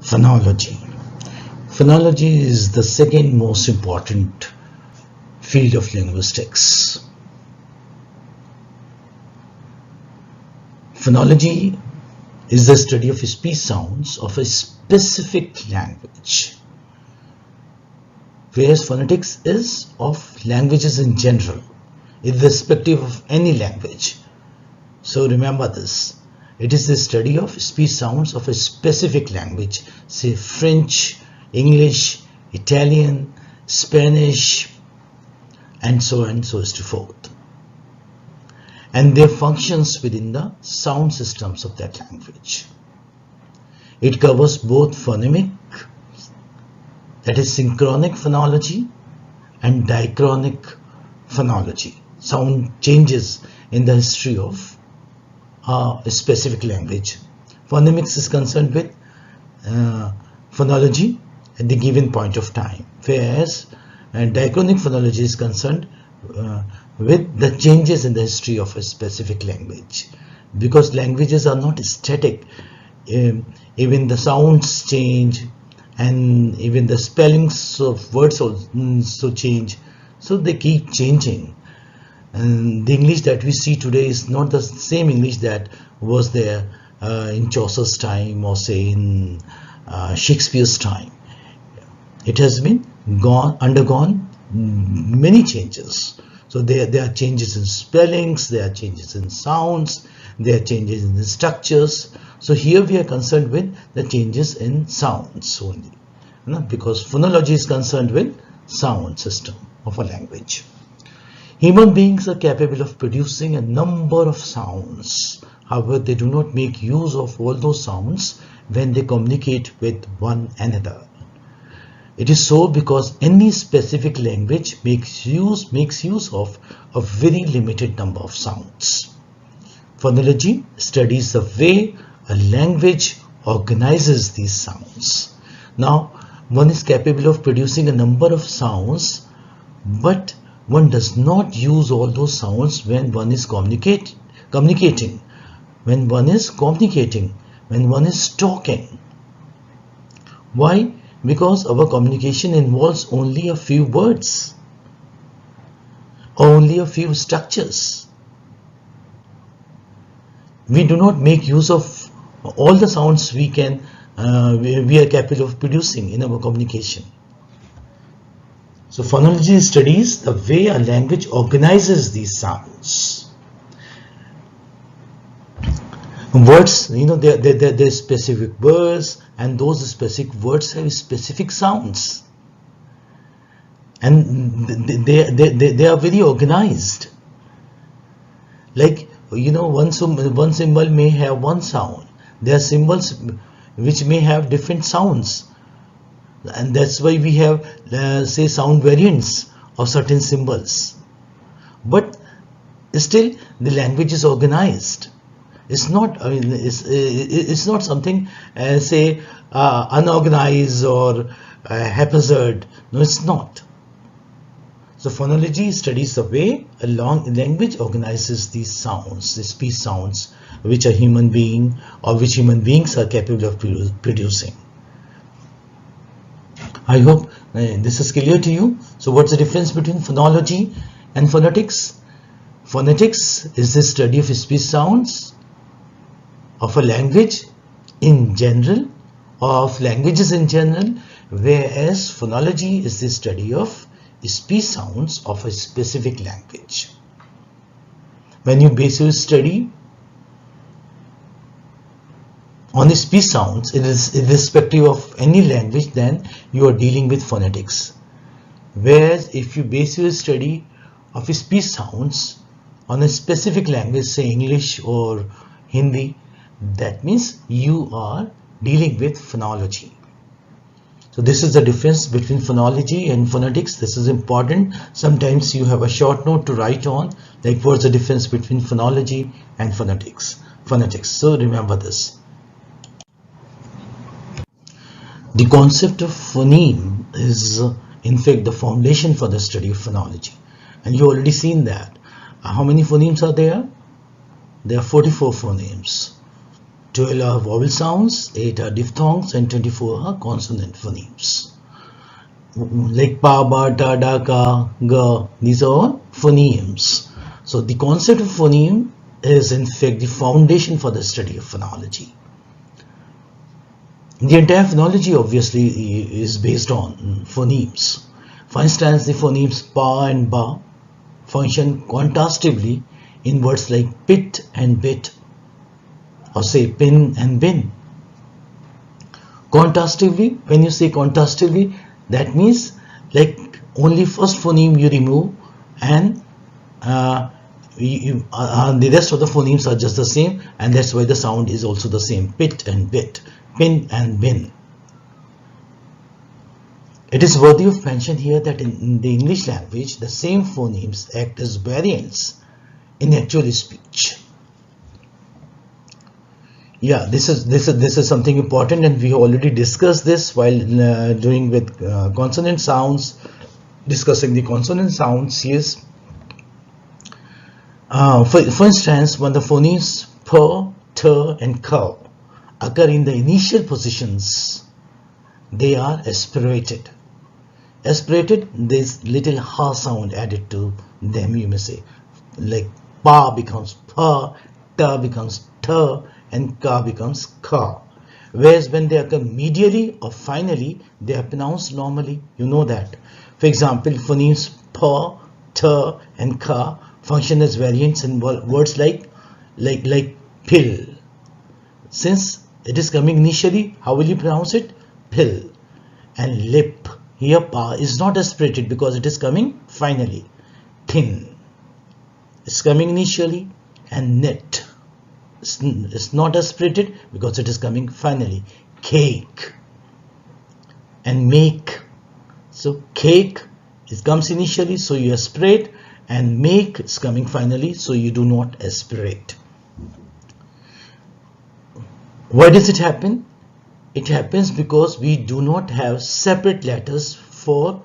Phonology. Phonology is the second most important field of linguistics. Phonology is the study of speech sounds of a specific language, whereas phonetics is of languages in general, irrespective of any language. So remember this. It is the study of speech sounds of a specific language, say French, English, Italian, Spanish, and so on and so forth, and their functions within the sound systems of that language. It covers both phonemic, that is synchronic phonology, and diachronic phonology, sound changes in the history of a specific language. Phonemics is concerned with phonology at the given point of time, whereas diachronic phonology is concerned with the changes in the history of a specific language. Because languages are not static, even the sounds change, and even the spellings of words also change, so they keep changing. And the English that we see today is not the same English that was there in Chaucer's time, or say in Shakespeare's time. It has been undergone many changes. So there are changes in spellings, there are changes in sounds, there are changes in the structures. So here we are concerned with the changes in sounds only, because phonology is concerned with sound system of a language. Human beings are capable of producing a number of sounds. However, they do not make use of all those sounds when they communicate with one another. It is so because any specific language makes use of a very limited number of sounds. Phonology studies the way a language organizes these sounds. Now, one is capable of producing a number of sounds, but one does not use all those sounds when one is communicating, when one is talking. Why? Because our communication involves only a few words, only a few structures. We do not make use of all the sounds we are capable of producing in our communication. So phonology studies the way a language organizes these sounds. Words, there are specific words, and those specific words have specific sounds, and they are very organized. Like, one symbol may have one sound. There are symbols which may have different sounds, and that's why we have say sound variants of certain symbols. But still the language is organized. It's not, it's not something say unorganized or haphazard. No, it's not. So phonology studies the way a language organizes these sounds, the speech sounds, which a human being or which human beings are capable of producing. I hope this is clear to you. So what's the difference between phonology and phonetics? Phonetics is the study of speech sounds of a language in general, or of languages in general, whereas phonology is the study of speech sounds of a specific language. When you base your study on the speech sounds, it is irrespective of any language, then you are dealing with phonetics. Whereas if you base your study of speech sounds on a specific language, say English or Hindi, that means you are dealing with phonology. So this is the difference between phonology and phonetics. This is important. Sometimes you have a short note to write on, like what's the difference between phonology and phonetics. So remember this. The concept of phoneme is in fact the foundation for the study of phonology, and you already seen that. How many phonemes are there? There are 44 phonemes. 12 are vowel sounds, 8 are diphthongs, and 24 are consonant phonemes. Like pa, ba, ta, da, ka, ga, these are all phonemes. So the concept of phoneme is in fact the foundation for the study of phonology. The entire phonology obviously is based on phonemes. For instance, the phonemes pa and ba function contrastively in words like pit and bit, or say pin and bin. Contrastively, when you say contrastively, that means like only first phoneme you remove, and the rest of the phonemes are just the same, and that's why the sound is also the same: pit and bit, pin and bin. It is worthy of mention here that in the English language, the same phonemes act as variants in actual speech. Yeah, this is something important, and we already discussed this while doing with consonant sounds, discussing the consonant sounds. Yes. For instance, when the phonemes p, t, and k occur in the initial positions, they are aspirated. Aspirated, there's little ha sound added to them, you may say. Like pa becomes pa, ta becomes ta, and ka becomes ka. Whereas when they occur medially or finally, they are pronounced normally. You know that. For example, phonemes pa, ta, and ka function as variants in words like pill. Since it is coming initially, how will you pronounce it? Pill. And lip. Here pa is not aspirated because it is coming finally. Thin. It's coming initially. And knit. It's not aspirated because it is coming finally. Cake. And make. So cake, it comes initially, so you aspirate, and make is coming finally, so you do not aspirate. Why does it happen? It happens because we do not have separate letters for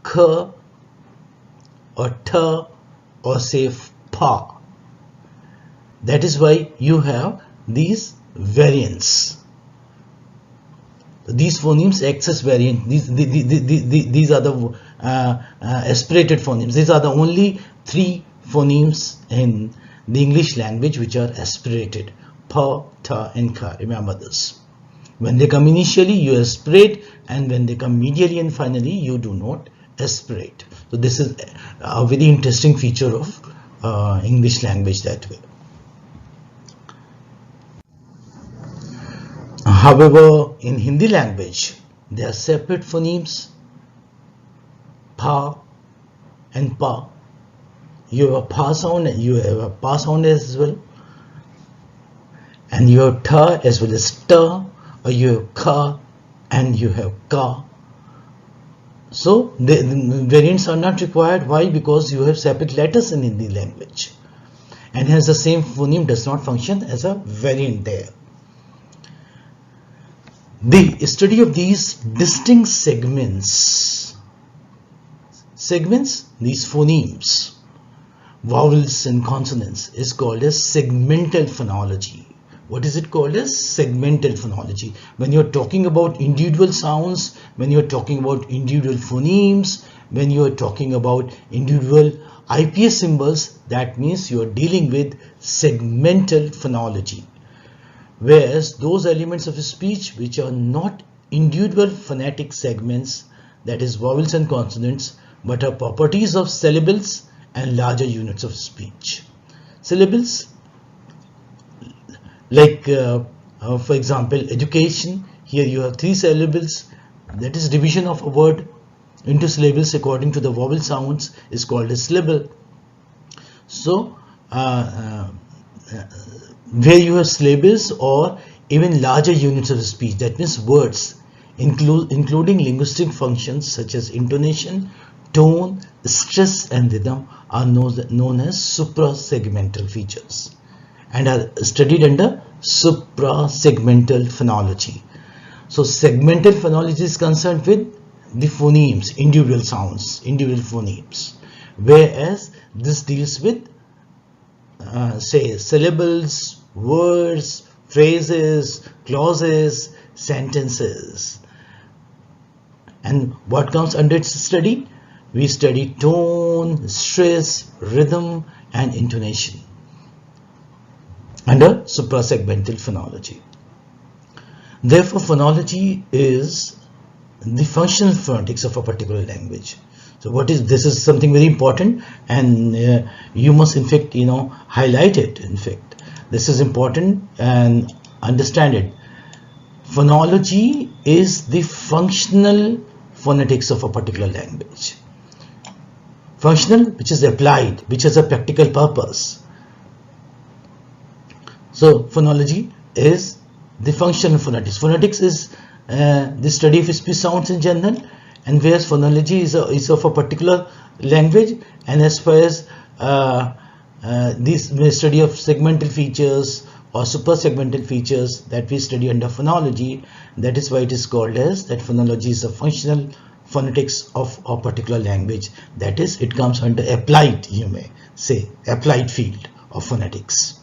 k or t or say pa. That is why you have these variants. These phonemes act as variant. These are the aspirated phonemes. These are the only three phonemes in the English language which are aspirated: pa, ta, and ka. Remember this. When they come initially, you aspirate, and when they come medially and finally, you do not aspirate. So this is a very interesting feature of English language that way. However, in Hindi language, there are separate phonemes, pa and pa. You have a pa sound, and you have a pa sound as well, and you have ta as well as ta, or you have ka and you have ka. So the variants are not required. Why? Because you have separate letters in Hindi language, and hence the same phoneme does not function as a variant there. The study of these distinct segments, these phonemes, vowels and consonants, is called as segmental phonology. What is it called as? Segmental phonology. When you're talking about individual sounds, when you're talking about individual phonemes, when you're talking about individual IPS symbols, that means you're dealing with segmental phonology. Whereas those elements of speech which are not individual phonetic segments, that is vowels and consonants, but are properties of syllables and larger units of speech. Syllables, like for example, education. Here you have 3 syllables. That is division of a word into syllables according to the vowel sounds is called a syllable. So where you have syllables or even larger units of speech, that means words, including linguistic functions such as intonation, tone, stress, and rhythm, are known as suprasegmental features and are studied under suprasegmental phonology. So segmental phonology is concerned with the phonemes, individual sounds, individual phonemes, whereas this deals with say syllables, words, phrases, clauses, sentences. And what comes under its study? We study tone, stress, rhythm, and intonation under suprasegmental phonology. Therefore, phonology is the functional phonetics of a particular language. So this is something very important, and you must in fact highlight it. In fact, this is important and understand it. Phonology is the functional phonetics of a particular language. Functional, which is applied, which has a practical purpose. So phonology is the functional phonetics. Phonetics is the study of speech sounds in general, and whereas phonology is of a particular language, and as far as this study of segmental features or suprasegmental features that we study under phonology, that is why it is called as that phonology is a functional phonetics of a particular language. That is, it comes under applied, you may say, applied field of phonetics.